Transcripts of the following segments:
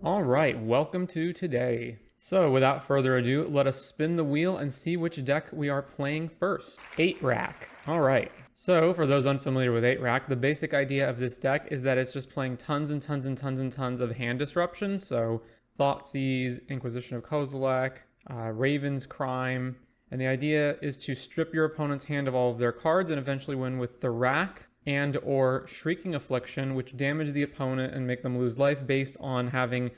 All right, welcome to today. So without further ado, let us spin the wheel and see which deck we are playing first. 8-Rack. All right. So for those unfamiliar with 8-Rack, the basic idea of this deck is that it's just playing tons and tons and tons and tons of hand disruption. So Thoughtseize, Inquisition of Kozilek, Raven's Crime. And the idea is to strip your opponent's hand of all of their cards and eventually win with the Rack and or Shrieking Affliction, which damage the opponent and make them lose life based on having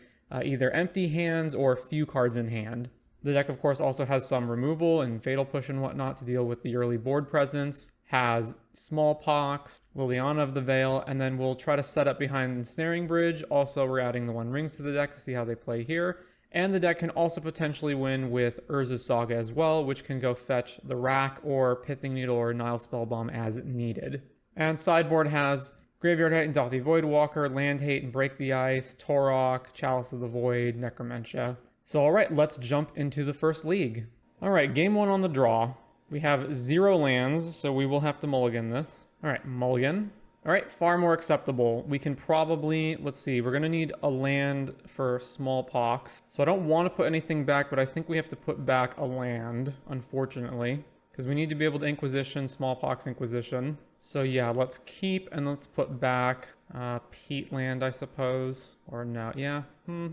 either empty hands or few cards in hand. The deck, of course, also has some removal and Fatal Push and whatnot to deal with the early board presence, has Smallpox, Liliana of the Veil, and then we'll try to set up behind Ensnaring Bridge. Also, we're adding the One Rings to the deck to see how they play here. And the deck can also potentially win with Urza's Saga as well, which can go fetch the Rack or Pithing Needle or Nile Spellbomb as needed. And sideboard has Graveyard Hate and Dauthi Voidwalker, Land Hate and Break the Ice, Torok, Chalice of the Void, Necromentia. So alright, let's jump into the first league. Alright, game one on the draw. We have 0 lands, so we will have to mulligan this. Alright, mulligan. Alright, far more acceptable. We can probably, let's see, we're going to need a land for Smallpox. So I don't want to put anything back, but I think we have to put back a land, unfortunately. Because we need to be able to Inquisition, Smallpox, Inquisition. So yeah, let's keep and let's put back Peatland, I suppose. Or no, yeah.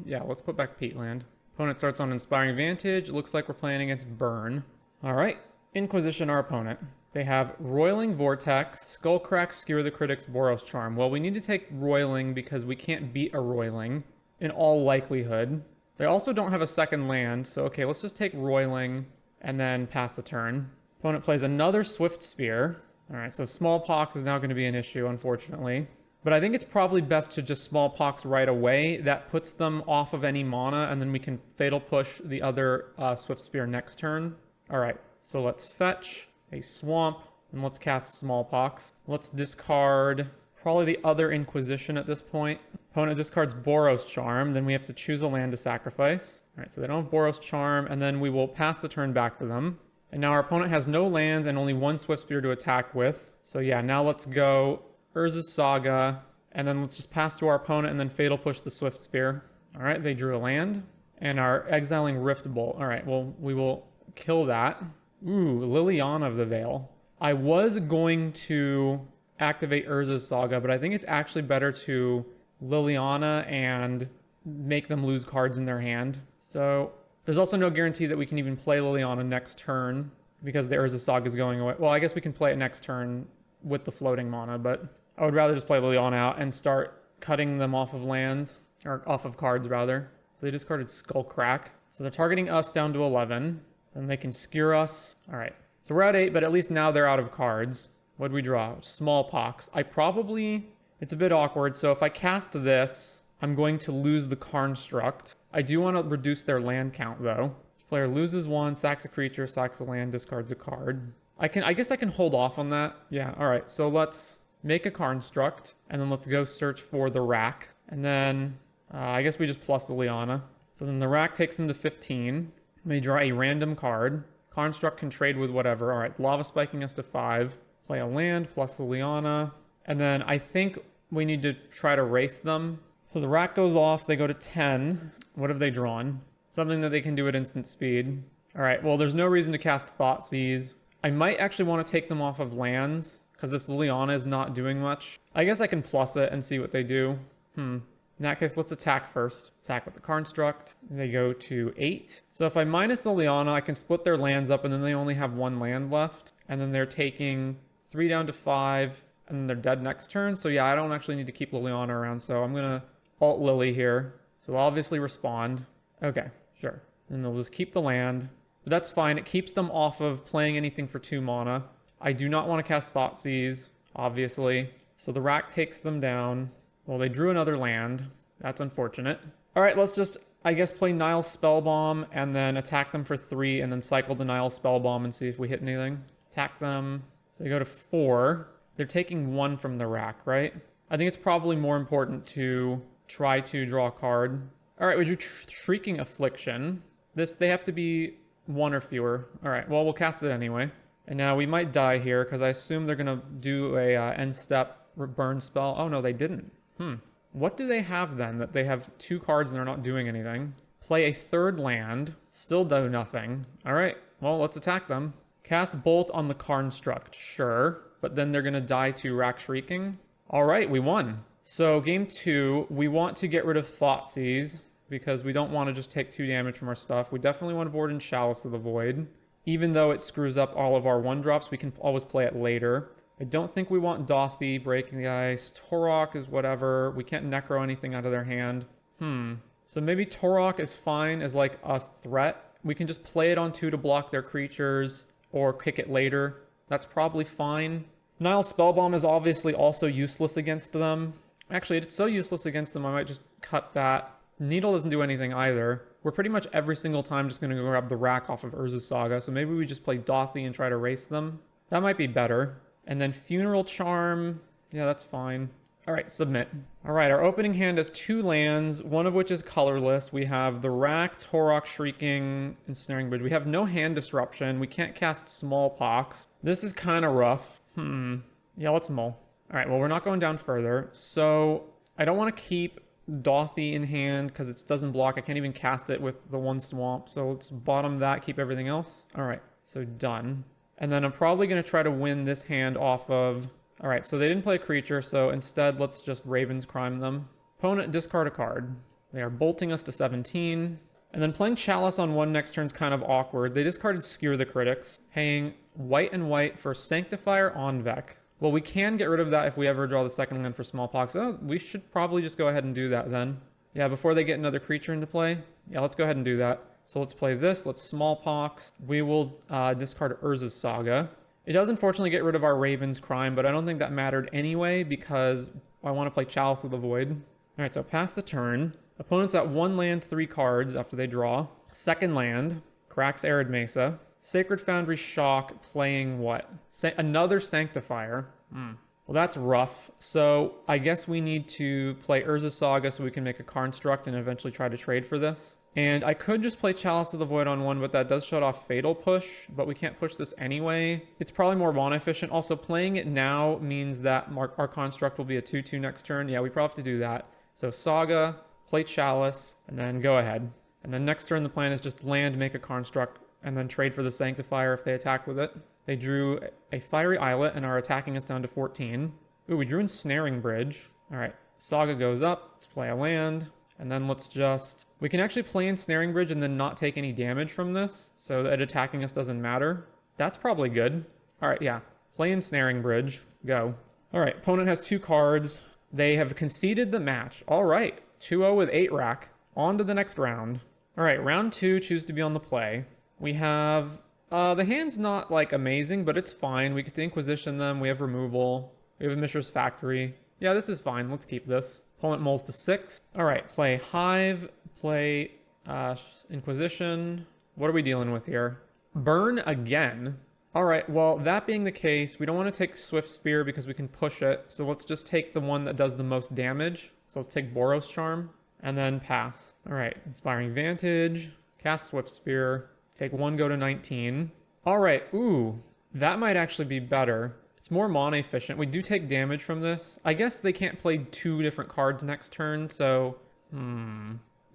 Yeah, let's put back Peatland. Opponent starts on Inspiring Vantage. Looks like we're playing against Burn. Alright, Inquisition our opponent. They have Roiling Vortex, Skullcrack, Skewer the Critics, Boros Charm. Well, we need to take Roiling because we can't beat a Roiling in all likelihood. They also don't have a second land, so okay, let's just take Roiling and then pass the turn. Opponent plays another Swift Spear. Alright, so Smallpox is now going to be an issue, unfortunately. But I think it's probably best to just Smallpox right away. That puts them off of any mana, and then we can Fatal Push the other Swift Spear next turn. Alright, so let's fetch a Swamp, and let's cast Smallpox. Let's discard probably the other Inquisition at this point. Opponent discards Boros Charm, then we have to choose a land to sacrifice. Alright, so they don't have Boros Charm, and then we will pass the turn back to them. And now our opponent has no lands and only one Swift Spear to attack with. So yeah, now let's go Urza's Saga, and then let's just pass to our opponent and then Fatal Push the Swift Spear. Alright, they drew a land. And are exiling Rift Bolt. Alright, well, we will kill that. Ooh, Liliana of the Veil. I was going to activate Urza's Saga, but I think it's actually better to Liliana and make them lose cards in their hand. So there's also no guarantee that we can even play Liliana next turn because the Urza Saga is going away. Well, I guess we can play it next turn with the floating mana, but I would rather just play Liliana out and start cutting them off of lands, or off of cards rather. So they discarded Skullcrack. So they're targeting us down to 11, and they can skewer us. All right, so we're at 8, but at least now they're out of cards. What do we draw? Smallpox. It's a bit awkward, so if I cast this, I'm going to lose the Construct. I do want to reduce their land count, though. This player loses 1, sacks a creature, sacks a land, discards a card. I guess I can hold off on that. Yeah, all right. So let's make a Construct, and then let's go search for the Rack. And then I guess we just plus the Liliana. So then the Rack takes them to 15. They draw a random card. Construct can trade with whatever. All right, Lava Spiking us to 5. Play a land plus the Liliana. And then I think we need to try to race them. So the Rack goes off, they go to 10. What have they drawn? Something that they can do at instant speed. Alright, well there's no reason to cast Thoughtseize. I might actually want to take them off of lands, because this Liliana is not doing much. I guess I can plus it and see what they do. In that case, let's attack first. Attack with the Construct. They go to 8. So if I minus the Liliana, I can split their lands up, and then they only have 1 land left. And then they're taking 3 down to 5, and then they're dead next turn. So yeah, I don't actually need to keep Liliana around, so I'm going to Alt Lily here. So they'll obviously respond. Okay, sure. And they'll just keep the land. But that's fine. It keeps them off of playing anything for 2 mana. I do not want to cast Thoughtseize, obviously. So the Rack takes them down. Well, they drew another land. That's unfortunate. All right, let's just, I guess, play Nile Spellbomb and then attack them for 3 and then cycle the Nile Spellbomb and see if we hit anything. Attack them. So they go to 4. They're taking 1 from the Rack, right? I think it's probably more important to try to draw a card. All right, we drew Shrieking Affliction. They have to be 1 or fewer. All right, well, we'll cast it anyway. And now we might die here because I assume they're going to do a end step burn spell. Oh, no, they didn't. What do they have then that they have 2 cards and they're not doing anything? Play a 3rd land, still do nothing. All right, well, let's attack them. Cast Bolt on the Construct, sure, but then they're gonna die to Rack Shrieking. All right, we won. So game 2, we want to get rid of Thoughtseize because we don't want to just take 2 damage from our stuff. We definitely want to board in Chalice of the Void. Even though it screws up all of our 1-drops, we can always play it later. I don't think we want Dothy, Breaking the Ice. Torok is whatever. We can't Necro anything out of their hand. So maybe Torok is fine as like a threat. We can just play it on 2 to block their creatures or kick it later. That's probably fine. Nile Spellbomb is obviously also useless against them. Actually, it's so useless against them, I might just cut that. Needle doesn't do anything either. We're pretty much every single time just going to go grab the Rack off of Urza's Saga, so maybe we just play Dothy and try to race them. That might be better. And then Funeral Charm, yeah, that's fine. All right, submit. All right, our opening hand has 2 lands, one of which is colorless. We have the Rack, Torok, Shrieking, and Snaring Bridge. We have no hand disruption. We can't cast Smallpox. This is kind of rough. Yeah, let's mull. All right, well, we're not going down further. So I don't want to keep Dothy in hand because it doesn't block. I can't even cast it with the 1 swamp. So let's bottom that, keep everything else. All right, so done. And then I'm probably going to try to win this hand off of... All right, so they didn't play a creature, so instead let's just Raven's Crime them. Opponent, discard a card. They are bolting us to 17. And then playing Chalice on 1 next turn is kind of awkward. They discarded Skewer the Critics, paying white and white for Sanctifier on Vec. Well, we can get rid of that if we ever draw the 2nd land for Smallpox. Oh, we should probably just go ahead and do that then. Yeah, before they get another creature into play. Yeah, let's go ahead and do that. So let's play this. Let's Smallpox. We will discard Urza's Saga. It does unfortunately get rid of our Raven's Crime, but I don't think that mattered anyway because I want to play Chalice of the Void. All right, so pass the turn. Opponent's at 1 land, 3 cards after they draw. 2nd land, Cracks Arid Mesa. Sacred Foundry Shock playing what? Another Sanctifier. Well, that's rough. So I guess we need to play Urza's Saga so we can make a Construct and eventually try to trade for this. And I could just play Chalice of the Void on 1, but that does shut off Fatal Push, but we can't push this anyway. It's probably more mana efficient. Also, playing it now means that our Construct will be a 2/2 next turn. Yeah, we probably have to do that. So Saga, play Chalice, and then go ahead. And then next turn the plan is just land, make a Construct, and then trade for the Sanctifier if they attack with it. They drew a Fiery Islet and are attacking us down to 14. Ooh, we drew in Snaring Bridge. All right, Saga goes up. Let's play a land. And then let's just... We can actually play in Snaring Bridge and then not take any damage from this, so that attacking us doesn't matter. That's probably good. All right, yeah. Play in Snaring Bridge. Go. All right, opponent has 2 cards. They have conceded the match. All right, 2-0 with 8 rack. On to the next round. All right, round 2, choose to be on the play. We have... the hand's not, like, amazing, but it's fine. We get to Inquisition them. We have removal. We have a Mishra's Factory. Yeah, this is fine. Let's keep this. Opponent mulls to 6. All right, play Hive, play Inquisition. What are we dealing with here? Burn again. All right, well, that being the case, we don't want to take Swift Spear because we can push it. So let's just take the one that does the most damage. So let's take Boros Charm and then pass. All right, Inspiring Vantage, cast Swift Spear, take 1, go to 19. All right, ooh, that might actually be better. It's more mana efficient. We do take damage from this. I guess they can't play 2 different cards next turn, so...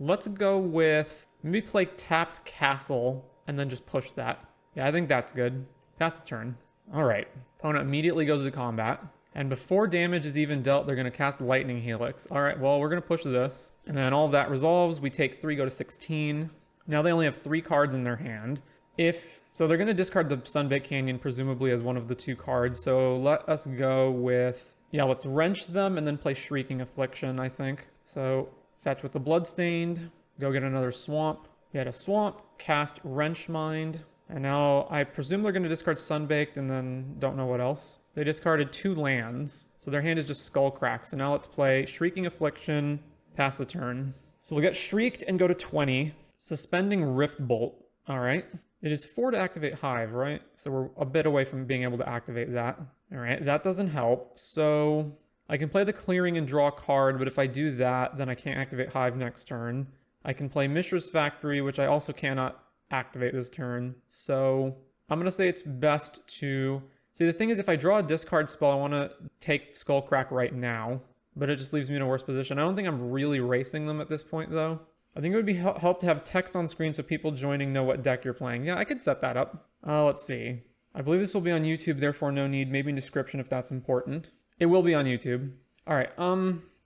Let's go with... Maybe play tapped Castle, and then just push that. Yeah, I think that's good. Pass the turn. Alright. Opponent immediately goes to combat. And before damage is even dealt, they're going to cast Lightning Helix. Alright, well, we're going to push this. And then all of that resolves. We take 3, go to 16. Now they only have 3 cards in their hand. So they're going to discard the Sunbaked Canyon, presumably as one of the 2 cards. So let us go with... Yeah, let's Wrench them and then play Shrieking Affliction, I think. So fetch with the Bloodstained. Go get another Swamp. Get a Swamp. Cast Wrench Mind. And now I presume they're going to discard Sunbaked and then don't know what else. They discarded 2 lands. So their hand is just Skullcrack. So now let's play Shrieking Affliction. Pass the turn. So we'll get Shrieked and go to 20. Suspending Rift Bolt. All right. It is 4 to activate Hive, right? So we're a bit away from being able to activate that. All right, that doesn't help. So I can play the Clearing and draw a card, but if I do that, then I can't activate Hive next turn. I can play Mishra's Factory, which I also cannot activate this turn. So I'm going to say it's best to... See, the thing is, if I draw a discard spell, I want to take Skullcrack right now. but it just leaves me in a worse position. I don't think I'm really racing them at this point, though. I think it would be help to have text on screen so people joining know what deck you're playing. Yeah, I could set that up. Let's see. I believe this will be on YouTube, therefore no need. Maybe in description if that's important. It will be on YouTube. All right,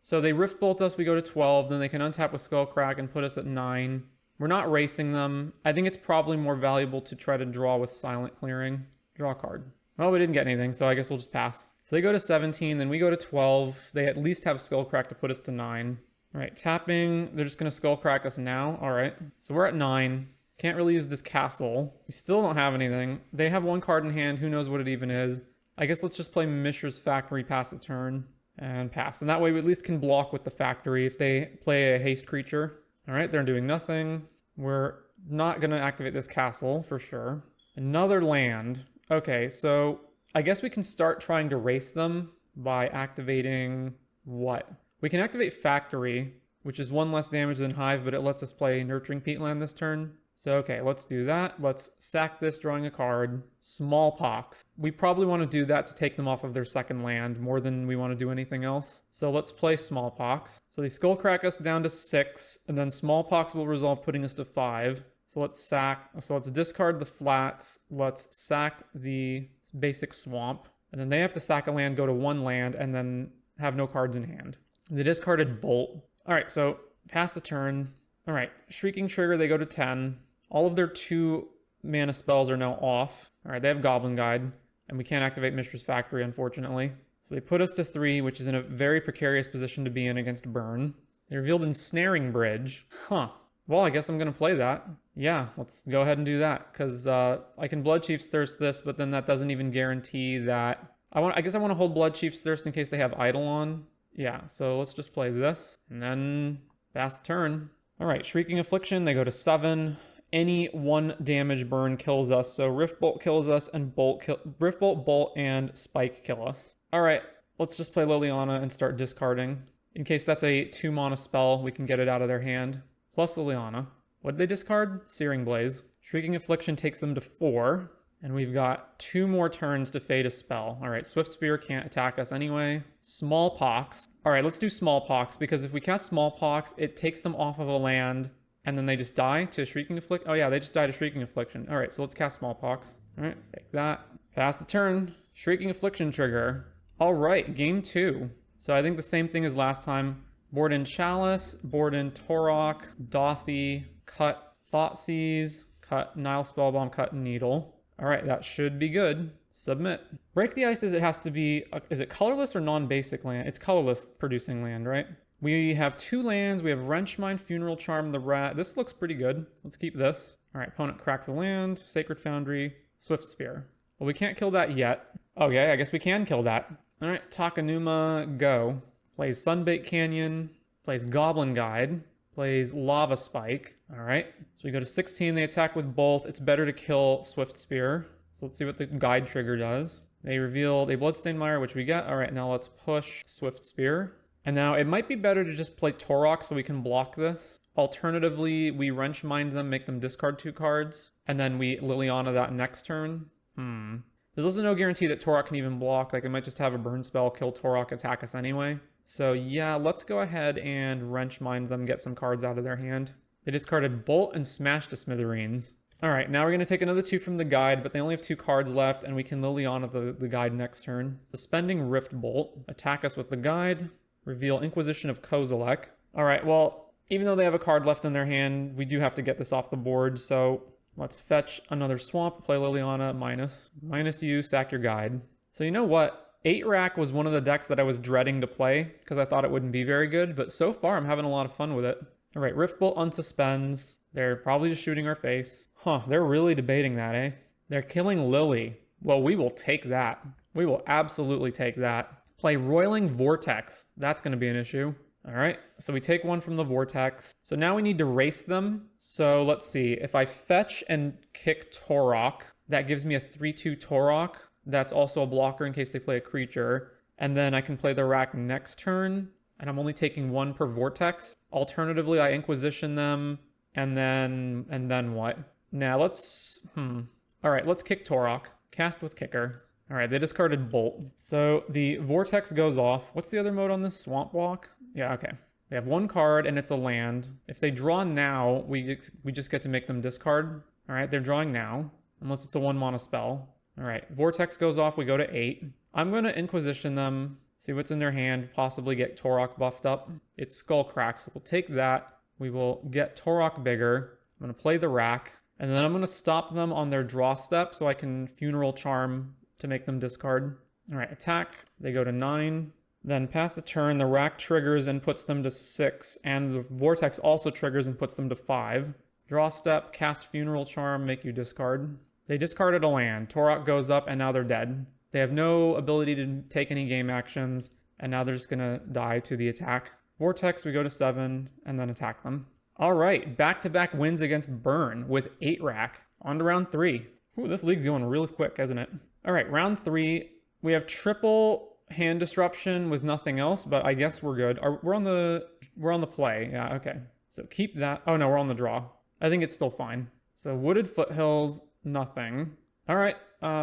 so they Rift Bolt us, we go to 12, then they can untap with Skullcrack and put us at 9. We're not racing them. I think it's probably more valuable to try to draw with Silent Clearing. Draw a card. Well, we didn't get anything, so I guess we'll just pass. So they go to 17, then we go to 12. They at least have Skullcrack to put us to 9. All right, tapping. They're just going to Skullcrack us now. All right, so we're at 9. Can't really use this castle. We still don't have anything. They have one card in hand. Who knows what it even is? I guess let's just play Mishra's Factory, pass the turn, and pass. And that way we at least can block with the Factory if they play a haste creature. All right, they're doing nothing. We're not going to activate this castle for sure. Another land. Okay, so I guess we can start trying to race them by activating what? We can activate Factory, which is 1 less damage than Hive, but it lets us play Nurturing Peatland this turn. So, okay, let's do that. Let's sack this, drawing a card. Smallpox. We probably want to do that to take them off of their second land more than we want to do anything else. So let's play Smallpox. So they Skullcrack us down to 6, and then Smallpox will resolve putting us to 5. So let's discard the flats. Let's sack the basic swamp. And then they have to sack a land, go to 1 land, and then have no cards in hand. They discarded Bolt. All right, so pass the turn. All right, Shrieking Trigger, they go to 10. All of their 2 mana spells are now off. All right, they have Goblin Guide, and we can't activate Mishra's Factory, unfortunately. So they put us to 3, which is in a very precarious position to be in against Burn. They revealed Ensnaring Bridge. Huh. Well, I guess I'm going to play that. Yeah, let's go ahead and do that, because I can Blood Chief's Thirst this, but then that doesn't even guarantee that... I guess I want to hold Blood Chief's Thirst in case they have Idol on. Yeah, so let's just play this, and then pass the turn. All right, Shrieking Affliction, they go to 7. Any 1 damage burn kills us. So Rift Bolt kills us, and Rift Bolt, Bolt, and Spike kill us. All right, let's just play Liliana and start discarding. In case that's a 2 mana spell, we can get it out of their hand. Plus Liliana. What did they discard? Searing Blaze. Shrieking Affliction takes them to 4. And we've got 2 more turns to fade a spell. All right, Swift Spear can't attack us anyway. Smallpox. All right, let's do Smallpox, because if we cast Smallpox, it takes them off of a land, and then they just die to Shrieking Affliction. Oh yeah, they just died to Shrieking Affliction. All right, so let's cast Smallpox. All right, take that. Pass the turn. Shrieking Affliction trigger. All right, game 2. So I think the same thing as last time. Board in Chalice, board in Torok, Dothy, cut Thoughtseize, cut Nile Spellbomb, cut Needle. All right, that should be good. Submit. Break the Ice, it has to be, is it colorless or non-basic land? It's colorless producing land, right? We have 2 lands. We have Wrenchmine, Funeral Charm, the Rat. This looks pretty good. Let's keep this. All right, opponent cracks a land, Sacred Foundry, Swift Spear. Well, we can't kill that yet. Okay, I guess we can kill that. All right, Takanuma, go. Plays Sunbait Canyon, plays Goblin Guide, plays Lava Spike. All right, so we go to 16. They attack with both. It's better to kill Swift Spear. So let's see what the guide trigger does. They revealed a Bloodstained Mire, which we get. All right, now let's push Swift Spear. And now it might be better to just play Torok so we can block this. Alternatively, we Wrench Mind them, make them discard 2 cards, and then we Liliana that next turn. There's also no guarantee that Torok can even block. Like, it might just have a burn spell, kill Torok, attack us anyway. So yeah, let's go ahead and Wrench Mind them, get some cards out of their hand. They discarded Bolt and Smash to Smithereens. All right, now we're going to take another 2 from the guide, but they only have 2 cards left, and we can Liliana the guide next turn. Suspending Rift Bolt, attack us with the guide, reveal Inquisition of Kozilek. All right, well, even though they have a card left in their hand, we do have to get this off the board, so let's fetch another swamp, play Liliana, minus you, sack your guide. So you know what? 8-Rack was one of the decks that I was dreading to play, because I thought it wouldn't be very good, but so far I'm having a lot of fun with it. All right, Rift Bolt unsuspends. They're probably just shooting our face. Huh, they're really debating that, eh? They're killing Lily. Well, we will take that. We will absolutely take that. Play Roiling Vortex. That's going to be an issue. All right, so we take 1 from the Vortex. So now we need to race them. So let's see. If I fetch and kick Torok, that gives me a 3/2 Torok. That's also a blocker in case they play a creature. And then I can play the Rack next turn, and I'm only taking 1 per Vortex. Alternatively, I Inquisition them, and then what? Now let's, all right, let's kick Torok. Cast with Kicker. All right, they discarded Bolt. So the Vortex goes off. What's the other mode on this? Swamp Walk? Yeah, okay. They have one card and it's a land. If they draw now, we just get to make them discard. All right, they're drawing now, unless it's a 1-mana spell. All right, Vortex goes off, we go to 8. I'm going to Inquisition them, see what's in their hand, possibly get Torok buffed up. It's Skullcrack, so we'll take that. We will get Torok bigger. I'm going to play the Rack, and then I'm going to stop them on their draw step so I can Funeral Charm to make them discard. All right, attack. They go to 9. Then pass the turn, the Rack triggers and puts them to 6, and the Vortex also triggers and puts them to 5. Draw step, cast Funeral Charm, make you discard. They discarded a land. Torok goes up, and now they're dead. They have no ability to take any game actions, and now they're just going to die to the attack. Vortex, we go to 7, and then attack them. All right, back-to-back wins against Burn with 8 Rack. On to round 3. Ooh, this league's going really quick, isn't it? All right, round 3. We have triple hand disruption with nothing else, but I guess we're good. We're on the play. Yeah, okay. So keep that. Oh no, we're on the draw. I think it's still fine. So Wooded Foothills, nothing. All right,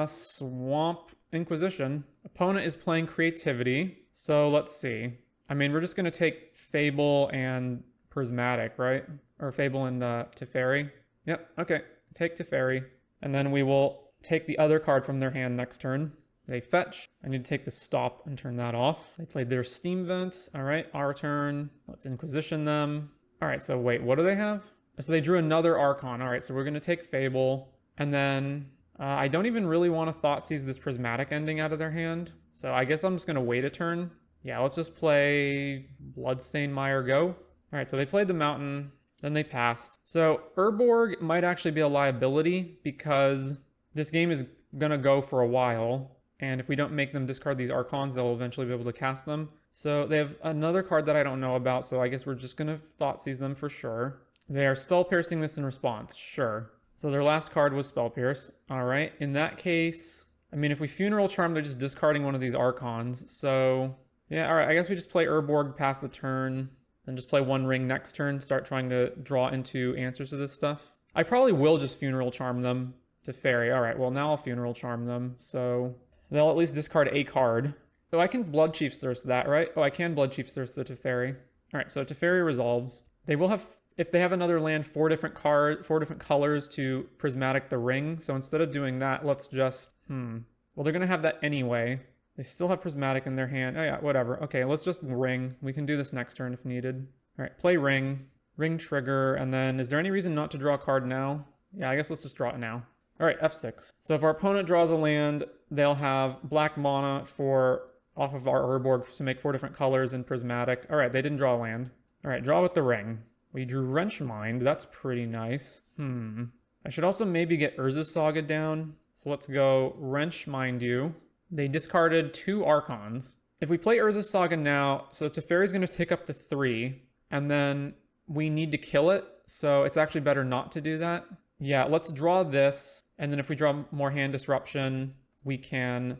Swamp Inquisition. Opponent is playing Creativity. So let's see. I mean, we're just gonna take Fable and Prismatic, right? Or Fable and Teferi. Yep, okay. Take Teferi. And then we will take the other card from their hand next turn. They fetch. I need to take the stop and turn that off. They played their Steam Vents. All right, our turn. Let's Inquisition them. All right, so wait, what do they have? So they drew another Archon. All right, so we're going to take Fable. And then I don't even really want to Thoughtseize this Prismatic ending out of their hand. So I guess I'm just going to wait a turn. Yeah, let's just play Bloodstained Mire Go. All right, so they played the Mountain. Then they passed. So Urborg might actually be a liability because this game is going to go for a while. And if we don't make them discard these Archons, they'll eventually be able to cast them. So they have another card that I don't know about, so I guess we're just going to Thoughtseize them for sure. They are Spell Piercing this in response. Sure. So their last card was Spell Pierce. All right. In that case, I mean, if we Funeral Charm, they're just discarding one of these Archons. So, yeah, all right. I guess we just play Urborg, pass the turn, then just play One Ring next turn, start trying to draw into answers to this stuff. I probably will just Funeral Charm them to Fairy. All right. Well, now I'll Funeral Charm them. So they'll at least discard a card. Oh, I can Blood Chief's Thirst that, right? Oh, I can Blood Chief's Thirst the Teferi. All right, so Teferi resolves. They will have, if they have another land, 4 different colors to Prismatic the Ring. So instead of doing that, let's just, well, they're going to have that anyway. They still have Prismatic in their hand. Oh yeah, whatever. Okay, let's just Ring. We can do this next turn if needed. All right, play Ring. Ring trigger, and then is there any reason not to draw a card now? Yeah, I guess let's just draw it now. All right, F6. So if our opponent draws a land, they'll have black mana off of our Urborg to make 4 different colors in Prismatic. All right, they didn't draw a land. All right, draw with the Ring. We drew Wrench Mind. That's pretty nice. I should also maybe get Urza's Saga down. So let's go Wrench Mind you. They discarded 2 Archons. If we play Urza's Saga now, so Teferi's going to take up to 3, and then we need to kill it. So it's actually better not to do that. Yeah, let's draw this. And then if we draw more hand disruption, we can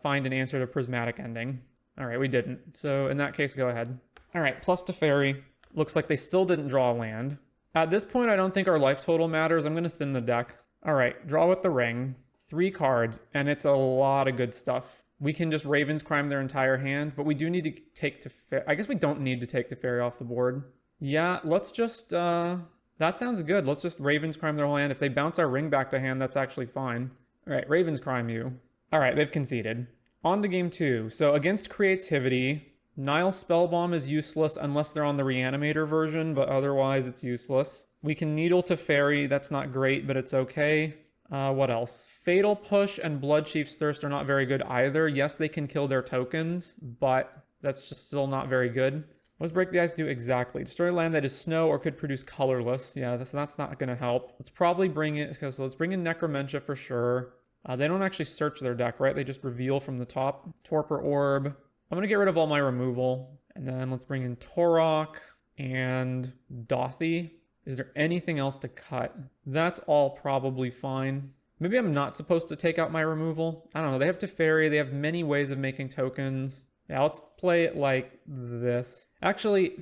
find an answer to Prismatic ending. All right, we didn't. So in that case, go ahead. All right, plus Teferi. Looks like they still didn't draw a land. At this point, I don't think our life total matters. I'm going to thin the deck. All right, draw with the Ring. 3 cards, and it's a lot of good stuff. We can just Raven's Crime their entire hand, but we do need to take Teferi. I guess we don't need to take Teferi off the board. Yeah, let's just... that sounds good. Let's just Raven's Crime their whole hand. If they bounce our Ring back to hand, that's actually fine. All right, Raven's Crime you. All right, they've conceded. On to game 2. So against Creativity, Nile Spellbomb is useless unless they're on the Reanimator version, but otherwise it's useless. We can Needle Teferi. That's not great, but it's okay. What else? Fatal Push and Blood Chief's Thirst are not very good either. Yes, they can kill their tokens, but that's just still not very good. What does Break the Ice do exactly? Destroy land that is snow or could produce colorless. Yeah, that's not going to help. Let's probably bring it... So let's bring in Necromentia for sure. They don't actually search their deck, right? They just reveal from the top. Torpor Orb. I'm going to get rid of all my removal. And then let's bring in Torok and Dothy. Is there anything else to cut? That's all probably fine. Maybe I'm not supposed to take out my removal. I don't know. They have Teferi. They have many ways of making tokens. Yeah, let's play it like this. Actually,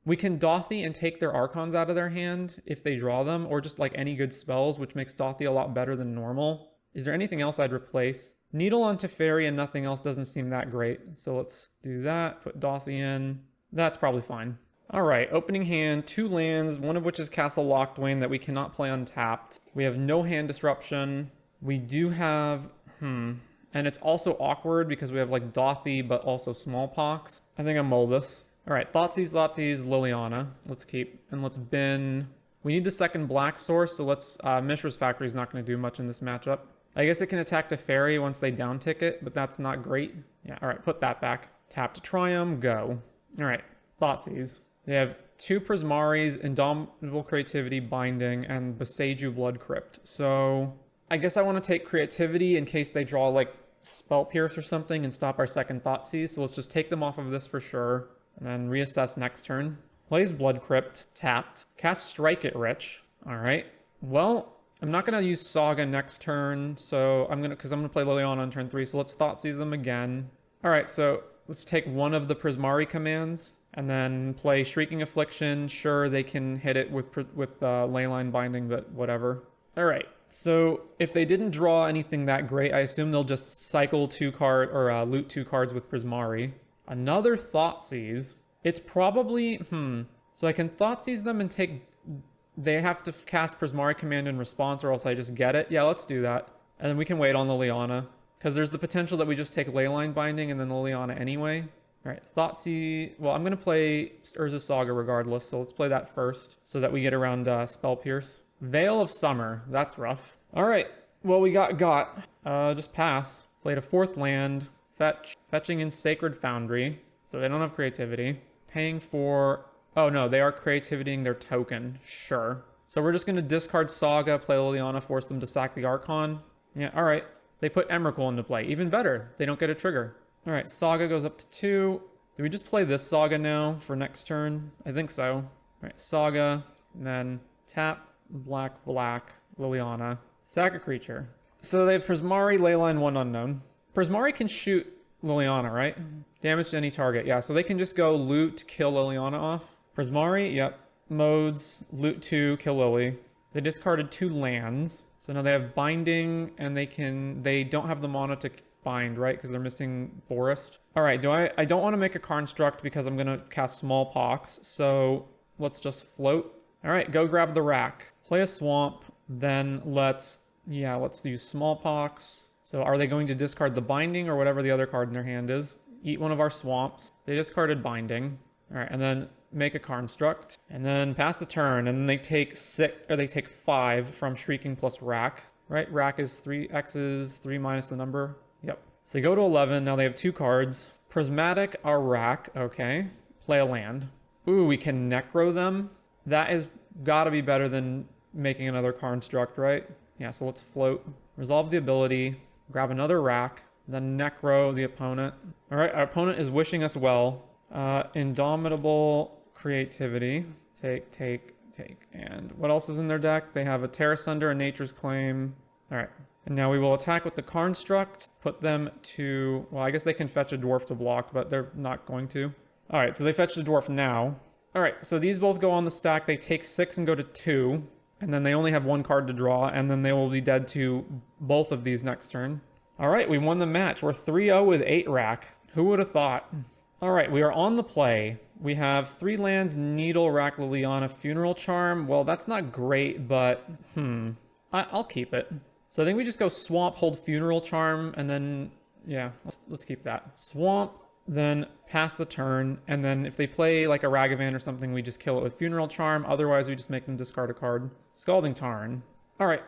we can Dothy and take their Archons out of their hand if they draw them, or just like any good spells, which makes Dothy a lot better than normal. Is there anything else I'd replace? Needle on Teferi and nothing else doesn't seem that great. So let's do that. Put Dothy in. That's probably fine. All right, opening hand, 2 lands, one of which is Castle Locthwain that we cannot play untapped. We have no hand disruption. We do have, and it's also awkward because we have like Dothy, but also Smallpox. I think I mull this. All right, Thoughtseize, Liliana. Let's keep, and let's bin. We need the second black source, so let's, Mishra's Factory is not going to do much in this matchup. I guess it can attack Teferi once they down tick it, but that's not great. Yeah, all right, put that back. Tap to Triumph, go. All right, Thoughtseize. They have 2 Prismaris, Indomitable Creativity, Binding, and Boseiju Blood Crypt. So I guess I want to take Creativity in case they draw like Spell Pierce or something and stop our second Thoughtseize. So let's just take them off of this for sure, and then reassess next turn. Plays Blood Crypt, tapped. Cast Strike at Rich. All right. Well, I'm not going to use Saga next turn, so I'm going to play Liliana on turn 3. So let's Thoughtseize them again. All right, so let's take one of the Prismari commands. And then play Shrieking Affliction. Sure, they can hit it with Leyline Binding, but whatever. All right, so if they didn't draw anything that great, I assume they'll just cycle 2 card or loot 2 cards with Prismari. Another Thoughtseize. It's probably so I can Thoughtseize them and take. They have to cast Prismari command in response, or else I just get it. Yeah, let's do that, and then we can wait on Liliana because there's the potential that we just take Leyline Binding and then Liliana anyway. All right, Thoughtseize. Well, I'm going to play Urza Saga regardless, so let's play that first so that we get around Spell Pierce. Veil of Summer. That's rough. All right, well, we got. Just pass. Played a 4th land. Fetching in Sacred Foundry, so they don't have creativity. Paying for... Oh, no, they are creativitying their token. Sure. So we're just going to discard Saga, play Liliana, force them to sack the Archon. Yeah, all right. They put Emrakul into play. Even better. They don't get a trigger. All right, Saga goes up to 2. Do we just play this Saga now for next turn? I think so. All right, Saga, and then tap, black, Liliana. Sack a creature. So they have Prismari, Leyline, 1 unknown. Prismari can shoot Liliana, right? Damage to any target. Yeah, so they can just go loot, kill Liliana off. Prismari, yep. Modes, loot 2, kill Lily. They discarded 2 lands. So now they have Binding, and they don't have the mana to bind, right? Because they're missing Forest. All right, I don't want to make a Construct because I'm going to cast Smallpox. So let's just float. All right, go grab the rack. Play a Swamp. Then let's use Smallpox. So are they going to discard the Binding or whatever the other card in their hand is? Eat one of our Swamps. They discarded Binding. All right, and then make a Construct. And then pass the turn. And then they take 5 from Shrieking plus Rack. Right? Rack is 3 X's, 3 minus the number. Yep. So they go to 11. Now they have 2 cards. Prismatic, our Rack. Okay. Play a land. Ooh, we can Necro them. That is gotta be better than making another Construct, right? Yeah, so let's float. Resolve the ability. Grab another Rack. Then Necro the opponent. All right, our opponent is wishing us well. Indomitable Creativity. Take. And what else is in their deck? They have a Terra Sunder, a Nature's Claim. All right. And now we will attack with the Construct. Put them to... Well, I guess they can fetch a Dwarf to block, but they're not going to. All right, so they fetched a Dwarf now. All right, so these both go on the stack. They take 6 and go to 2. And then they only have 1 card to draw, and then they will be dead to both of these next turn. All right, we won the match. We're 3-0 with 8 rack. Who would have thought? All right, we are on the play. We have 3 lands, Needle, Rack, Liliana, Funeral Charm. Well, that's not great, but I'll keep it. So I think we just go Swamp, hold Funeral Charm, and then, yeah, let's keep that. Swamp, then pass the turn, and then if they play like a Ragavan or something, we just kill it with Funeral Charm. Otherwise, we just make them discard a card. Scalding Tarn. All right,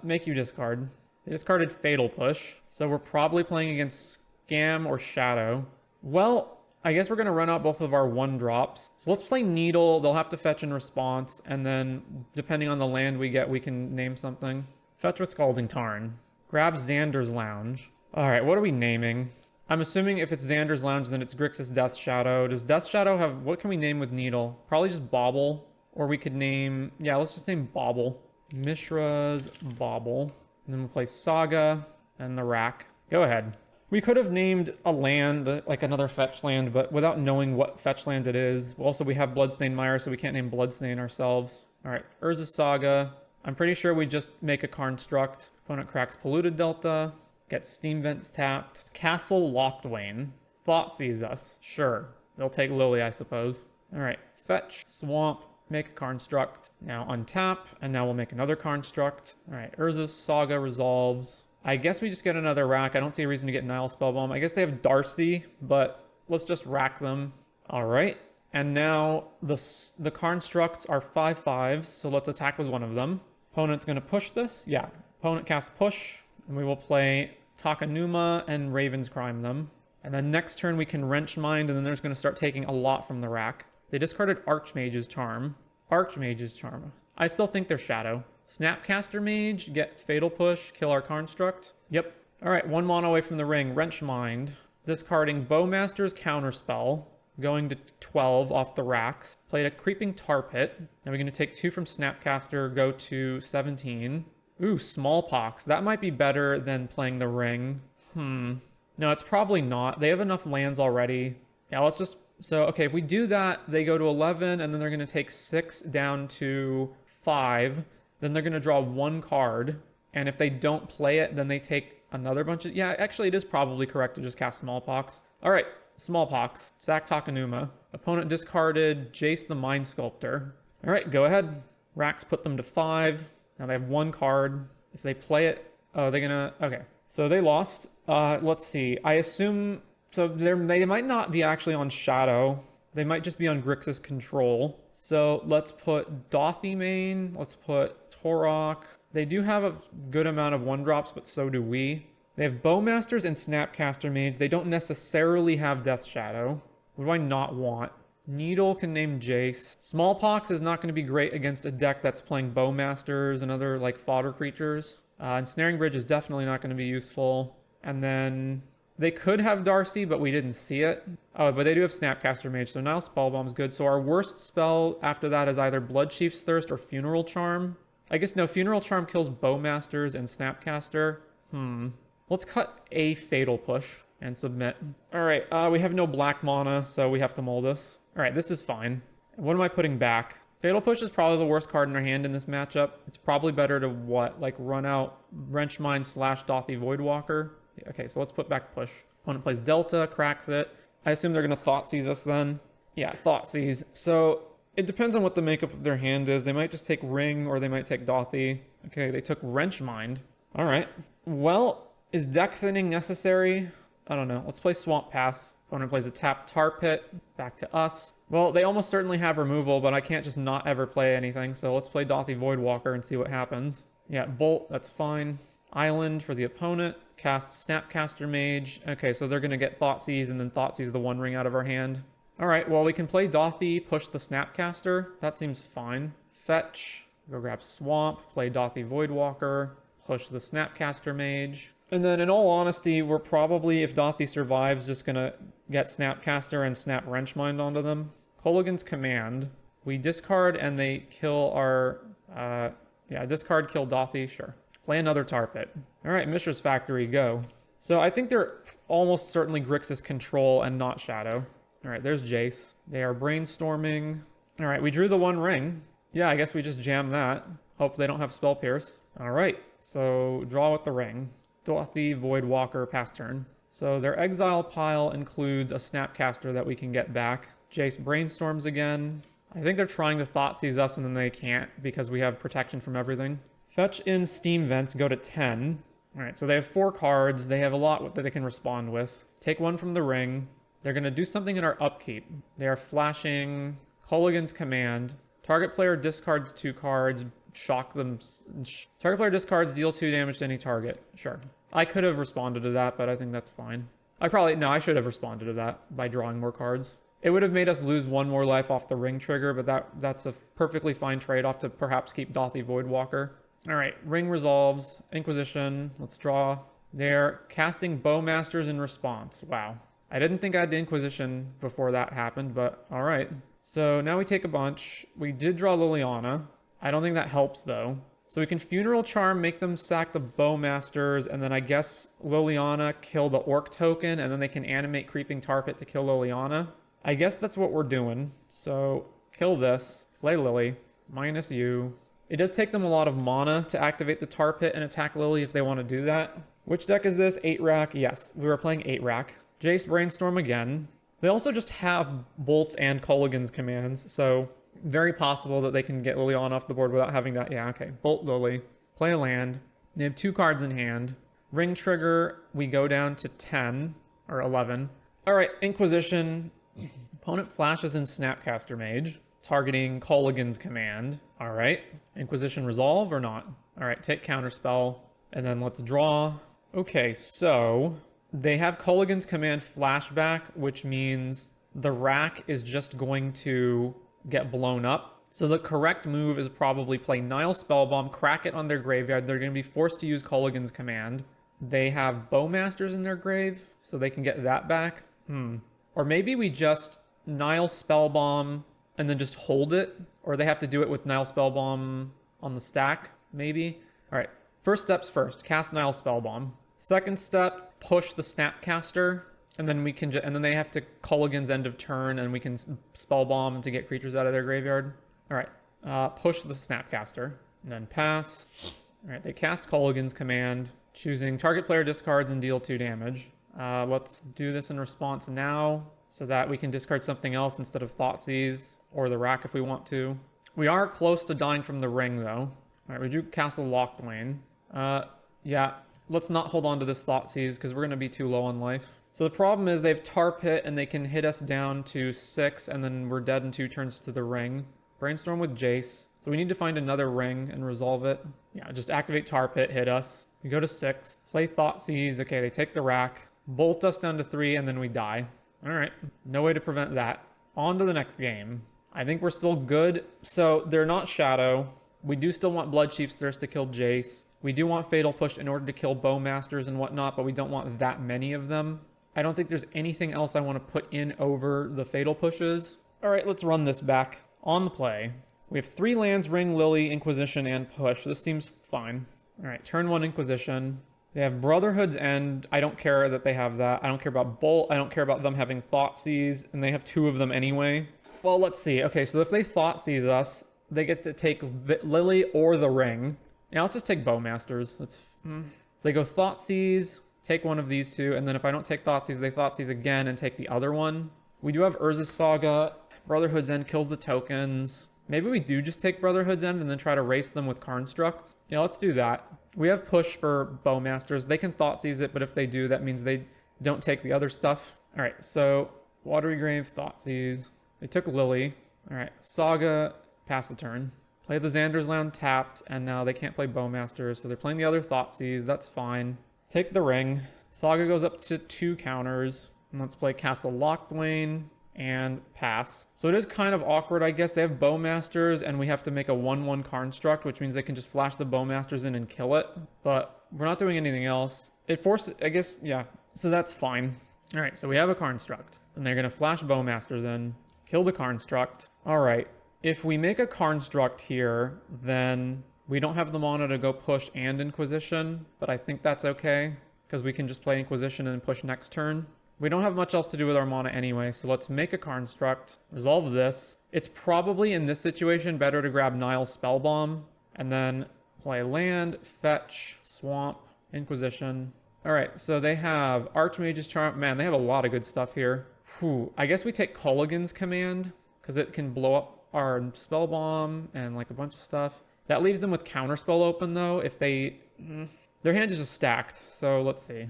make you discard. They discarded Fatal Push, so we're probably playing against Scam or Shadow. Well, I guess we're going to run out both of our 1-drops. So let's play Needle. They'll have to fetch in response, and then depending on the land we get, we can name something. Fetch with Scalding Tarn. Grab Xander's Lounge. All right, what are we naming? I'm assuming if it's Xander's Lounge, then it's Grixis Death Shadow. Does Death Shadow have... What can we name with Needle? Probably just Bauble. Or we could name... Yeah, let's just name Bauble. Mishra's Bauble. And then we'll play Saga and the Rack. Go ahead. We could have named a land, like another fetch land, but without knowing what fetch land it is. Also, we have Bloodstained Mire, so we can't name Bloodstain ourselves. All right, Urza Saga. I'm pretty sure we just make a Construct. Opponent cracks Polluted Delta. Get Steam Vents tapped. Castle Lockdwain. Thought sees us. Sure. They'll take Lily, I suppose. All right. Fetch. Swamp. Make a construct. Now untap. And now we'll make another construct. All right. Urza's Saga resolves. I guess we just get another rack. I don't see a reason to get Nile Spellbomb. I guess they have Darcy, but let's just rack them. All right. And now the constructs are 5/5s, so let's attack with one of them. Opponent's going to push this. Yeah. Opponent casts push, and we will play Takanuma and Raven's Crime them. And then next turn we can Wrench Mind, and then they're going to start taking a lot from the rack. They discarded Archmage's Charm. Archmage's Charm. I still think they're Shadow. Snapcaster Mage, get Fatal Push, kill our construct. Yep. All right, 1 mana away from the ring. Wrench Mind. Discarding Bowmaster's Counterspell. Going to 12 off the racks. Played a Creeping Tar Pit. Now we're going to take 2 from Snapcaster, go to 17. Ooh, Smallpox. That might be better than playing the ring. No, it's probably not. They have enough lands already. Yeah, let's just... So, okay, if we do that, they go to 11, and then they're going to take 6 down to 5. Then they're going to draw 1 card. And if they don't play it, then they take another bunch of... Yeah, actually, it is probably correct to just cast Smallpox. All right, Smallpox. Sack Takanuma. Opponent discarded Jace the Mind Sculptor. All right, go ahead. Racks put them to 5. Now they have 1 card. If they play it... Oh, they're going to... Okay. So they lost. Let's see. I assume... So they might not be actually on Shadow. They might just be on Grixis control. So let's put Dothy main. Let's put Torok. They do have a good amount of 1-drops, but so do we. They have Bowmasters and Snapcaster Mage. They don't necessarily have Death Shadow. What do I not want? Needle can name Jace. Smallpox is not going to be great against a deck that's playing Bowmasters and other like fodder creatures. And Snaring Bridge is definitely not going to be useful. And then they could have Darcy, but we didn't see it. Oh, but they do have Snapcaster Mage, so now Spellbomb's good. So our worst spell after that is either Bloodchief's Thirst or Funeral Charm. I guess no, Funeral Charm kills Bowmasters and Snapcaster. Let's cut a Fatal Push and submit. All right, we have no black mana, so we have to mull this. All right, this is fine. What am I putting back? Fatal Push is probably the worst card in our hand in this matchup. It's probably better to what? Like run out Wrench Mind / Dothy Voidwalker. Okay, so let's put back Push. Opponent plays Delta, cracks it. I assume they're going to Thoughtseize us then. Yeah, Thoughtseize. So it depends on what the makeup of their hand is. They might just take Ring or they might take Dothy. Okay, they took Wrench Mind. All right. Well, is deck thinning necessary? I don't know. Let's play Swamp Pass. Opponent plays a tap Tar Pit. Back to us. Well, they almost certainly have removal, but I can't just not ever play anything. So let's play Dothy Voidwalker and see what happens. Yeah, Bolt, that's fine. Island for the opponent. Cast Snapcaster Mage. Okay, so they're going to get Thoughtseize and then Thoughtseize the 1 ring out of our hand. All right, well, we can play Dothy, push the Snapcaster. That seems fine. Fetch. Go grab Swamp. Play Dothy Voidwalker. Push the Snapcaster Mage. And then, in all honesty, we're probably, if Dothy survives, just going to get Snapcaster and Snap Wrenchmind onto them. Kolaghan's Command. We discard and they kill our... discard, kill Dothy, sure. Play another Tar Pit. All right, Mishra's Factory, go. So I think they're almost certainly Grixis control and not Shadow. All right, there's Jace. They are brainstorming. All right, we drew the 1 ring. Yeah, I guess we just jam that. Hope they don't have Spell Pierce. All right, so draw with the ring. Dothy, Voidwalker, pass turn. So their exile pile includes a Snapcaster that we can get back. Jace brainstorms again. I think they're trying to Thoughtseize us and then they can't because we have protection from everything. Fetch in Steam Vents, go to 10. All right, so they have 4 cards. They have a lot that they can respond with. Take 1 from the ring. They're going to do something in our upkeep. They are flashing Kolaghan's Command. Target player discards 2 cards. Shock them. Target player discards, deal 2 damage to any target. Sure. I could have responded to that, but I think that's fine. I should have responded to that by drawing more cards. It would have made us lose 1 more life off the ring trigger, but that's a perfectly fine trade-off to perhaps keep Dothy Voidwalker. All right, ring resolves. Inquisition. Let's draw. They're casting Bowmasters in response. Wow. I didn't think I had the Inquisition before that happened, but all right. So now we take a bunch. We did draw Liliana. I don't think that helps, though. So we can Funeral Charm, make them sack the Bowmasters, and then I guess Liliana kill the Orc token, and then they can animate Creeping Tar Pit to kill Liliana. I guess that's what we're doing. So kill this. Play Lily. -you. It does take them a lot of mana to activate the Tar Pit and attack Lily if they want to do that. Which deck is this? 8-rack. Yes, we were playing 8-rack. Jace Brainstorm again. They also just have Bolts and Kolaghan's commands, so very possible that they can get Lily off the board without having that. Yeah, okay. Bolt Lily. Play a land. They have 2 cards in hand. Ring trigger, we go down to 10 or 11. All right, Inquisition. Opponent flashes in Snapcaster Mage, targeting Kolaghan's command. All right, Inquisition resolve or not? All right, take Counterspell, and then let's draw. Okay, so they have Kolaghan's command flashback, which means the rack is just going to get blown up. So the correct move is probably play Nile Spellbomb, crack it on their graveyard. They're going to be forced to use Kolaghan's command. They have Bowmasters in their grave, so they can get that back. Or maybe we just Nile Spellbomb and then just hold it. Or they have to do it with Nile Spellbomb on the stack, maybe. All right, first steps first, cast Nile Spellbomb. Second step, push the Snapcaster, and then we can and then they have to Kolaghan's end of turn, and we can Spellbomb to get creatures out of their graveyard. All right, push the Snapcaster, and then pass. All right, they cast Kolaghan's command, choosing target player discards and deal 2 damage. Let's do this in response now, so that we can discard something else instead of Thoughtseize or the rack if we want to. We are close to dying from the ring, though. All right, we do Castle Locklane. Yeah. Let's not hold on to this Thoughtseize because we're going to be too low on life. So the problem is they have Tar Pit and they can hit us down to 6 and then we're dead in 2 turns to the ring. Brainstorm with Jace. So we need to find another ring and resolve it. Yeah, just activate Tar Pit, hit us. We go to 6. Play Thoughtseize. Okay, they take the rack. Bolt us down to 3 and then we die. All right, no way to prevent that. On to the next game. I think we're still good. So they're not Shadow. We do still want Bloodchief's Thirst to kill Jace. We do want Fatal Push in order to kill Bowmasters and whatnot, but we don't want that many of them. I don't think there's anything else I want to put in over the Fatal Pushes. All right, let's run this back. On the play, we have 3 lands, Ring, Lily, Inquisition, and Push. This seems fine. All right, turn 1 Inquisition. They have Brotherhood's End. I don't care that they have that. I don't care about Bolt. I don't care about them having Thoughtseize, and they have 2 of them anyway. Well, let's see. Okay, so if they Thoughtseize us, they get to take Lily or the Ring. Yeah, let's just take Bowmasters. So they go Thoughtseize, take one of these 2, and then if I don't take Thoughtseize, they Thoughtseize again and take the other one. We do have Urza's Saga. Brotherhood's End kills the tokens. Maybe we do just take Brotherhood's End and then try to race them with Constructs. Yeah, let's do that. We have Push for Bowmasters. They can Thoughtseize it, but if they do, that means they don't take the other stuff. All right, so Watery Grave, Thoughtseize. They took Lily. All right, Saga, pass the turn. Play the Xander's Lounge tapped, and now they can't play Bowmasters, so they're playing the other Thoughtseize. That's fine. Take the Ring. Saga goes up to 2 counters. And let's play Castle Locklane and pass. So it is kind of awkward, I guess. They have Bowmasters, and we have to make a 1/1 Construct, which means they can just flash the Bowmasters in and kill it. But we're not doing anything else. It forces, I guess, yeah. So that's fine. All right, so we have a Construct, and they're going to flash Bowmasters in, kill the Construct. All right. If we make a Construct here, then we don't have the mana to go Push and Inquisition, but I think that's okay, because we can just play Inquisition and push next turn. We don't have much else to do with our mana anyway, so let's make a Construct, resolve this. It's probably, in this situation, better to grab Nile Spellbomb, and then play land, fetch, swamp, Inquisition. All right, so they have Archmage's Charm. Man, they have a lot of good stuff here. Whew. I guess we take Kolaghan's command, because it can blow up our Spellbomb and like a bunch of stuff. That leaves them with Counterspell open though. If they, their hand is just stacked. So let's see.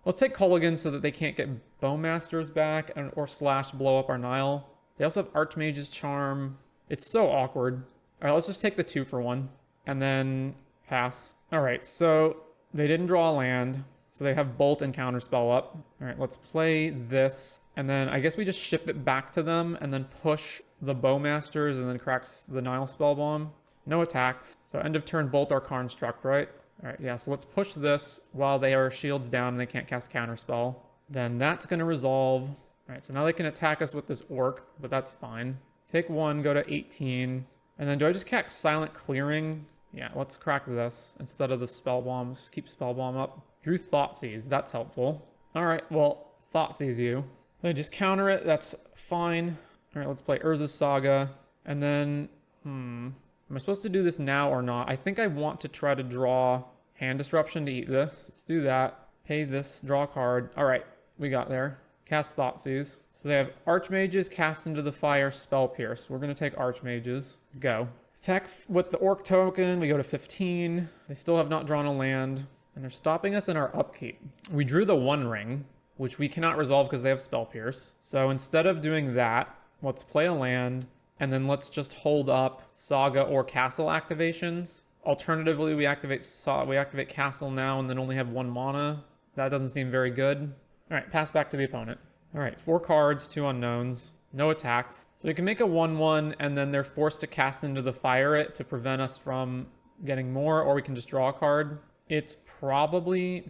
Let's take Kolaghan so that they can't get Bowmasters back or slash blow up our Nile. They also have Archmage's Charm. It's so awkward. All right, let's just take the 2-for-1 and then pass. All right, so they didn't draw a land. So they have Bolt and Counterspell up. All right, let's play this. And then I guess we just ship it back to them and then push the Bowmasters and then cracks the Nile Spellbomb. No attacks. So end of turn, Bolt our Construct, right? All right, yeah, so let's push this while they are shields down and they can't cast Counterspell. Then that's going to resolve. All right, so now they can attack us with this Orc, but that's fine. Take 1, go to 18. And then do I just cast Silent Clearing? Yeah, let's crack this instead of the Spellbomb. Let's just keep Spellbomb up. Drew Thoughtseize, that's helpful. All right, well, Thoughtseize you. They just counter it, that's fine. All right, let's play Urza's Saga. And then, am I supposed to do this now or not? I think I want to try to draw Hand disruption to eat this. Let's do that. Pay this, draw a card. All right, we got there. Cast Thoughtseize. So they have Archmages, Cast into the Fire, Spell Pierce. We're going to take Archmages. Go. Attack with the Orc token. We go to 15. They still have not drawn a land. And they're stopping us in our upkeep. We drew the One Ring, which we cannot resolve because they have Spell Pierce. So instead of doing that, let's play a land, and then let's just hold up Saga or Castle activations. Alternatively, we activate Castle now and then only have 1 mana. That doesn't seem very good. All right, pass back to the opponent. All right, 4 cards, 2 unknowns, no attacks. So we can make a 1/1, and then they're forced to cast into the Fire it to prevent us from getting more, or we can just draw a card. It's probably,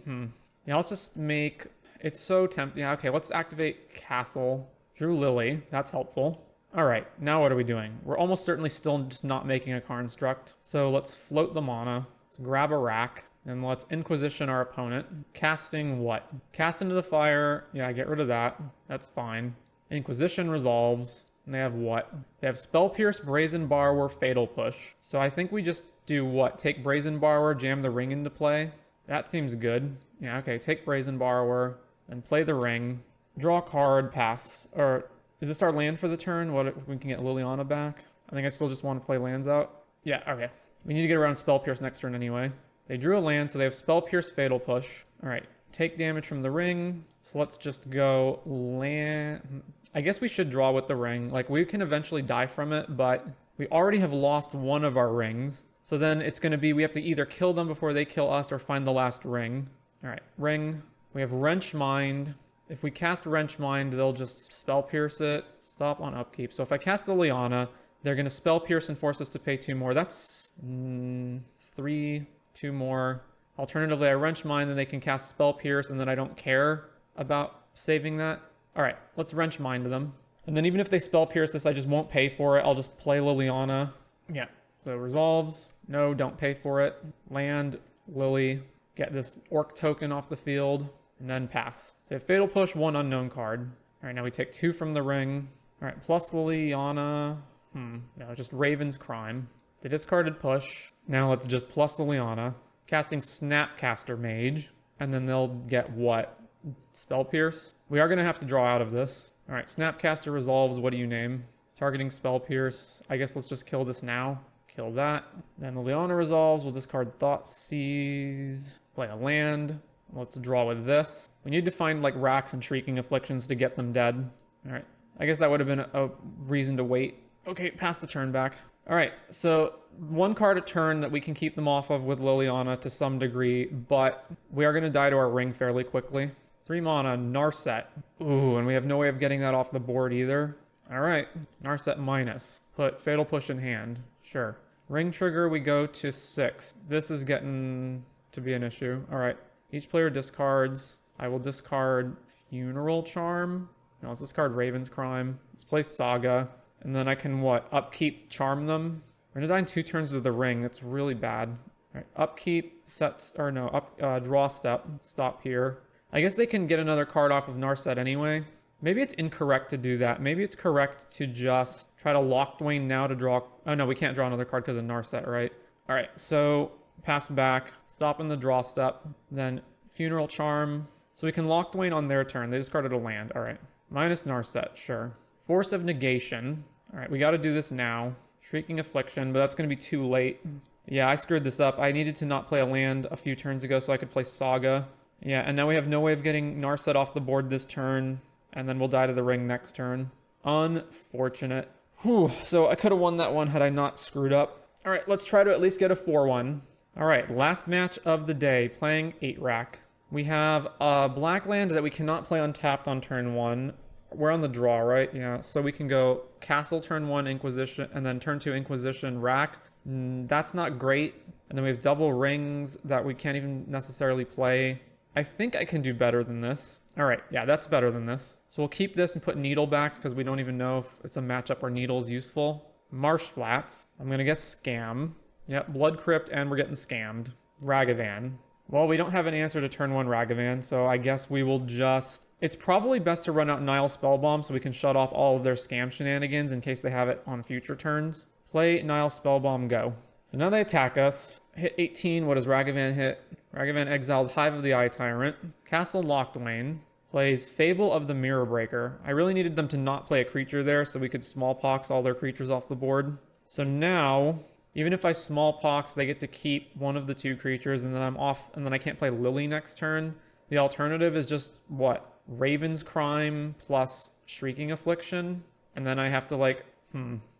yeah, let's just make, it's so tempting. Yeah, okay, let's activate Castle. Drew Lily, that's helpful. All right, now what are we doing? We're almost certainly still just not making a construct. So let's float the mana. Let's grab a rack, and let's Inquisition our opponent. Casting what? Cast into the Fire. Yeah, get rid of that. That's fine. Inquisition resolves. And they have what? They have Spell Pierce, Brazen Borrower, Fatal Push. So I think we just do what? Take Brazen Borrower, jam the ring into play. That seems good. Yeah, okay, take Brazen Borrower, and play the ring. Draw a card, pass. Or is this our land for the turn? What if we can get Liliana back? I think I still just want to play lands out. Yeah, okay. We need to get around Spell Pierce next turn anyway. They drew a land, so they have Spell Pierce, Fatal Push. All right, take damage from the ring. So let's just go land. I guess we should draw with the ring. Like, we can eventually die from it, but we already have lost one of our rings. So then it's going to be, we have to either kill them before they kill us or find the last ring. All right, ring. We have Wrench Mind. If we cast Wrench Mind, they'll just Spell Pierce it. Stop on upkeep. So if I cast the Liliana, they're going to Spell Pierce and force us to pay 2 more. That's 3, 2 more. Alternatively, I Wrench Mind, then they can cast Spell Pierce, and then I don't care about saving that. All right, let's Wrench Mind them. And then even if they Spell Pierce this, I just won't pay for it. I'll just play Liliana. Yeah, so resolves. No, don't pay for it. Land, Lily. Get this Orc token off the field, and then pass. So Fatal Push, 1 unknown card. All right, now we take 2 from the ring. All right, plus Liliana. No, just Raven's Crime. They discarded Push. Now let's just plus Liliana. Casting Snapcaster Mage. And then they'll get what? Spell Pierce? We are going to have to draw out of this. All right, Snapcaster resolves. What do you name? Targeting Spell Pierce. I guess let's just kill this now. Kill that. Then Liliana resolves. We'll discard Thoughtseize. Play a land. Let's draw with this. We need to find like Racks and Shrieking Afflictions to get them dead. All right. I guess that would have been a reason to wait. Okay, pass the turn back. All right, so 1 card a turn that we can keep them off of with Liliana to some degree, but we are going to die to our ring fairly quickly. 3 mana, Narset. Ooh, and we have no way of getting that off the board either. All right, Narset minus. Put Fatal Push in hand. Sure. Ring trigger, we go to 6. This is getting to be an issue. All right, each player discards. I will discard Funeral Charm. No, let's discard Raven's Crime. Let's play Saga. And then I can, what, upkeep, charm them? We're going to die in 2 turns with the ring. That's really bad. All right, upkeep, sets, or no, draw step, stop here. I guess they can get another card off of Narset anyway. Maybe it's incorrect to do that. Maybe it's correct to just try to lock Dwayne now to draw. Oh, no, we can't draw another card because of Narset, right? All right, so pass back, stop in the draw step, then Funeral Charm. So we can lock Dwayne on their turn. They discarded a land. All right, minus Narset, sure. Force of Negation. All right, we got to do this now. Shrieking Affliction, but that's going to be too late. Yeah, I screwed this up. I needed to not play a land a few turns ago so I could play Saga. Yeah, and now we have no way of getting Narset off the board this turn, and then we'll die to the ring next turn. Unfortunate. Whew, so I could have won that one had I not screwed up. All right, let's try to at least get a 4-1. All right, last match of the day, playing 8-rack. We have a black land that we cannot play untapped on turn 1. We're on the draw, right? Yeah, so we can go Castle turn 1, Inquisition, and then turn 2, Inquisition, rack. That's not great. And then we have double rings that we can't even necessarily play. I think I can do better than this. All right, yeah, that's better than this. So we'll keep this and put Needle back because we don't even know if it's a matchup where Needle is useful. Marsh Flats. I'm going to guess Scam. Yep, Blood Crypt, and we're getting scammed. Ragavan. Well, we don't have an answer to turn 1 Ragavan, so I guess we will just... It's probably best to run out Nile Spellbomb so we can shut off all of their scam shenanigans in case they have it on future turns. Play Nile Spellbomb, go. So now they attack us. Hit 18. What does Ragavan hit? Ragavan exiles Hive of the Eye Tyrant. Castle Locthwain. Plays Fable of the Mirror Breaker. I really needed them to not play a creature there so we could smallpox all their creatures off the board. So now, even if I smallpox, they get to keep one of the 2 creatures, and then I'm off, and then I can't play Lily next turn. The alternative is just, what? Raven's Crime plus Shrieking Affliction? And then I have to, like,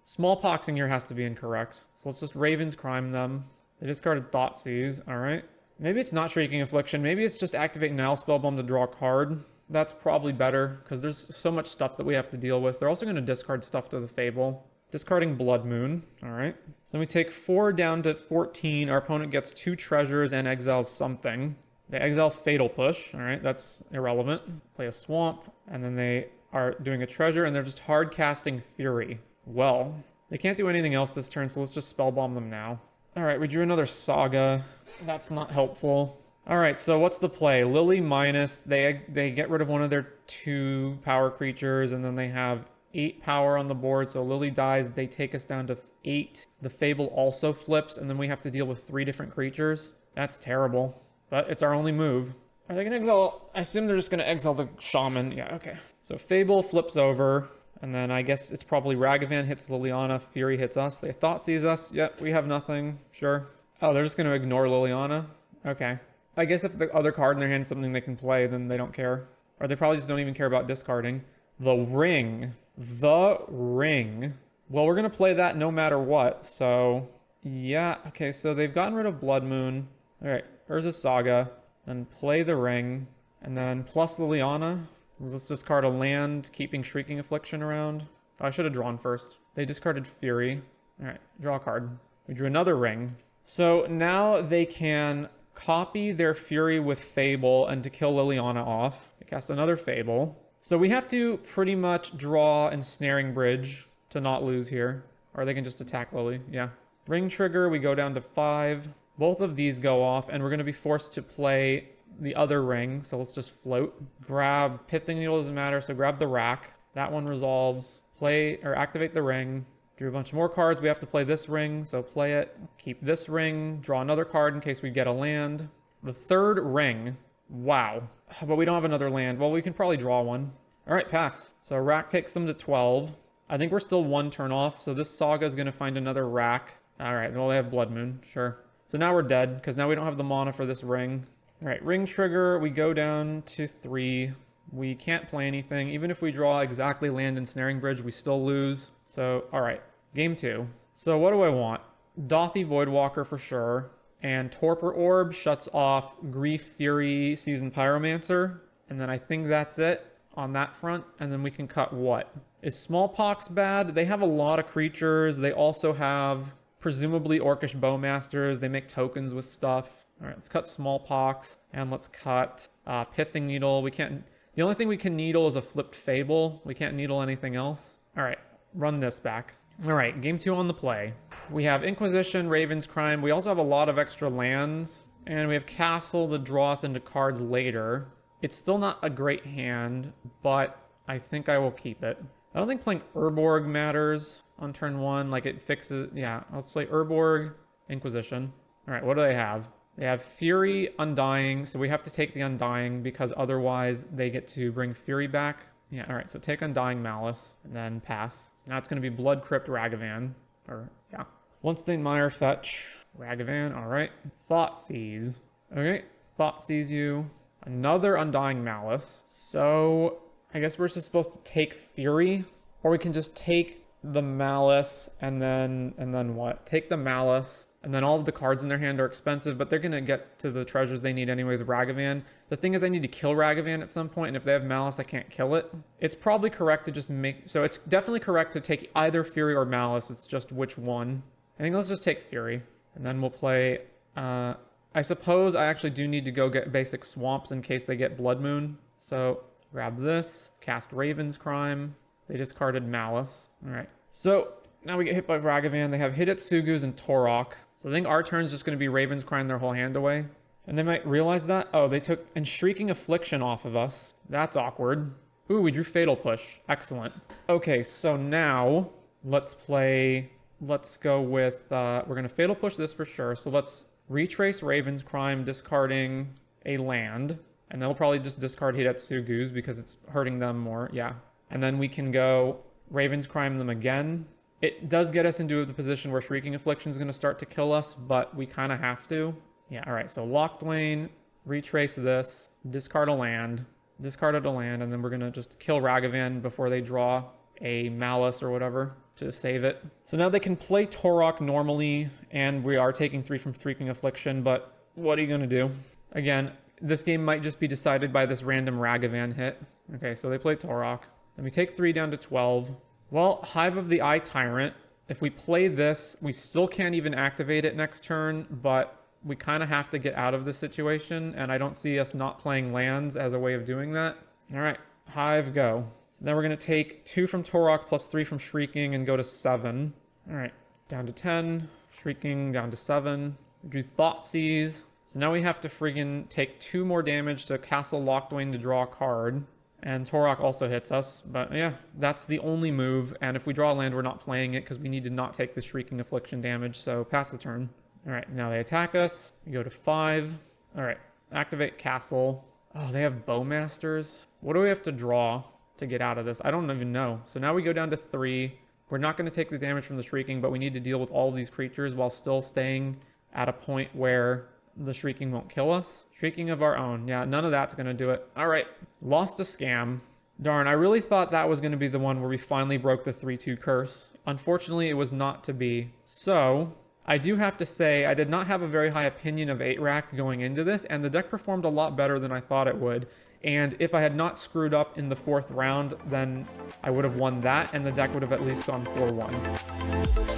smallpoxing here has to be incorrect. So let's just Raven's Crime them. They discarded Thoughtseize, alright. Maybe it's not Shrieking Affliction. Maybe it's just activate Now Spellbomb to draw a card. That's probably better, because there's so much stuff that we have to deal with. They're also going to discard stuff to the Fable. Discarding Blood Moon. Alright. So we take 4 down to 14. Our opponent gets 2 treasures and exiles something. They exile Fatal Push. Alright, that's irrelevant. Play a Swamp. And then they are doing a treasure, and they're just hard casting Fury. Well, they can't do anything else this turn, so let's just Spellbomb them now. Alright, we drew another Saga. That's not helpful. Alright, so what's the play? Lily minus, they get rid of one of their 2 power creatures, and then they have 8 power on the board, so Lily dies, they take us down to 8. The Fable also flips, and then we have to deal with 3 different creatures. That's terrible, but it's our only move. Are they gonna exile? I assume they're just gonna exile the Shaman. Yeah, okay. So Fable flips over, and then I guess it's probably Ragavan hits Liliana, Fury hits us. They Thoughtseize us. Yep, we have nothing. Sure. Oh, they're just gonna ignore Liliana? Okay. I guess if the other card in their hand is something they can play, then they don't care. Or they probably just don't even care about discarding. The Ring. The Ring. Well, we're going to play that no matter what, so... Yeah, okay, so they've gotten rid of Blood Moon. Alright, Urza Saga. Then play the Ring. And then plus Liliana. Let's discard a land, keeping Shrieking Affliction around. Oh, I should have drawn first. They discarded Fury. Alright, draw a card. We drew another Ring. So now they can... copy their Fury with Fable and to kill Liliana off. They cast another Fable. So we have to pretty much draw Ensnaring Bridge to not lose here. Or they can just attack Lily, yeah. Ring trigger, we go down to 5. Both of these go off, and we're going to be forced to play the other ring. So let's just float. Grab Pithing Needle, doesn't matter, so grab the rack. That one resolves. Play, or activate the ring. Drew a bunch more cards. We have to play this ring, so play it. Keep this ring. Draw another card in case we get a land. The third ring. Wow. But we don't have another land. Well, we can probably draw one. All right, pass. So rack takes them to 12. I think we're still 1 turn off, so this Saga is going to find another rack. All right, well, they have Blood Moon. Sure. So now we're dead, because now we don't have the mana for this ring. All right, ring trigger. We go down to 3. We can't play anything. Even if we draw exactly land Ensnaring Bridge, we still lose. So, all right, game 2. So what do I want? Dothy Voidwalker for sure. And Torpor Orb shuts off Grief, Fury, Seasoned Pyromancer. And then I think that's it on that front. And then we can cut what? Is Smallpox bad? They have a lot of creatures. They also have presumably Orcish Bowmasters. They make tokens with stuff. All right, let's cut Smallpox. And let's cut Pithing Needle. We can't... The only thing we can needle is a flipped Fable. We can't needle anything else. All right. Run this back. All right, game 2 on the play. We have Inquisition, Raven's Crime. We also have a lot of extra lands. And we have Castle to draw us into cards later. It's still not a great hand, but I think I will keep it. I don't think playing Urborg matters on turn 1. Like, it fixes... Yeah, let's play Urborg, Inquisition. All right, what do they have? They have Fury, Undying. So we have to take the Undying because otherwise they get to bring Fury back. Yeah, all right, so take Undying Malice, and then pass. So now it's going to be Blood Crypt Ragavan. Or, yeah. Once Mire Fetch. Ragavan, all right. Thoughtseize. Okay, Thoughtseize you. Another Undying Malice. So, I guess we're just supposed to take Fury. Or we can just take the Malice, and then what? Take the Malice. And then all of the cards in their hand are expensive, but they're going to get to the treasures they need anyway with Ragavan. The thing is, I need to kill Ragavan at some point, and if they have Malice, I can't kill it. It's probably correct to just make... So it's definitely correct to take either Fury or Malice. It's just which one. I think let's just take Fury. And then we'll play... I suppose I actually do need to go get basic Swamps in case they get Blood Moon. So grab this. Cast Raven's Crime. They discarded Malice. All right. So now we get hit by Ragavan. They have Hidetsugus and Torok. So I think our turn's just going to be Raven's Crime their whole hand away. And they might realize that. Oh, they took Shrieking Affliction off of us. That's awkward. Ooh, we drew Fatal Push. Excellent. Okay, so now let's play let's go with, we're going to Fatal Push this for sure. So let's retrace Raven's Crime, discarding a land. And they'll probably just discard Hidetsugu's because it's hurting them more. Yeah. And then we can go Raven's Crime them again. It does get us into the position where Shrieking Affliction is going to start to kill us, but we kind of have to. Yeah, all right. So Locked Lane, retrace this, discard a land, discarded a land, and then we're going to just kill Ragavan before they draw a Malice or whatever to save it. So now they can play Torok normally, and we are taking 3 from Shrieking Affliction, but what are you going to do? Again, this game might just be decided by this random Ragavan hit. Okay, so they play Torok. Then we take 3 down to 12. Well, Hive of the Eye Tyrant. If we play this, we still can't even activate it next turn, but we kind of have to get out of this situation, and I don't see us not playing lands as a way of doing that. All right, Hive, go. So now we're going to take 2 from Torok plus 3 from Shrieking and go to 7. All right, down to 10. Shrieking down to 7. Do Thoughtseize. So now we have to friggin' take 2 more damage to Castle Locthwain to draw a card. And Torok also hits us. But yeah, that's the only move. And if we draw a land, we're not playing it because we need to not take the Shrieking Affliction damage. So pass the turn. All right, now they attack us. We go to 5. All right, activate Castle. Oh, they have Bowmasters. What do we have to draw to get out of this? I don't even know. So now we go down to 3. We're not going to take the damage from the Shrieking, but we need to deal with all of these creatures while still staying at a point where the Shrieking won't kill us. Shrieking of our own. Yeah, none of that's going to do it. All right, lost a Scam. Darn, I really thought that was going to be the one where we finally broke the 3-2 curse. Unfortunately, it was not to be. So I do have to say I did not have a very high opinion of 8-Rack going into this, and the deck performed a lot better than I thought it would. And if I had not screwed up in the 4th round, then I would have won that, and the deck would have at least gone 4-1.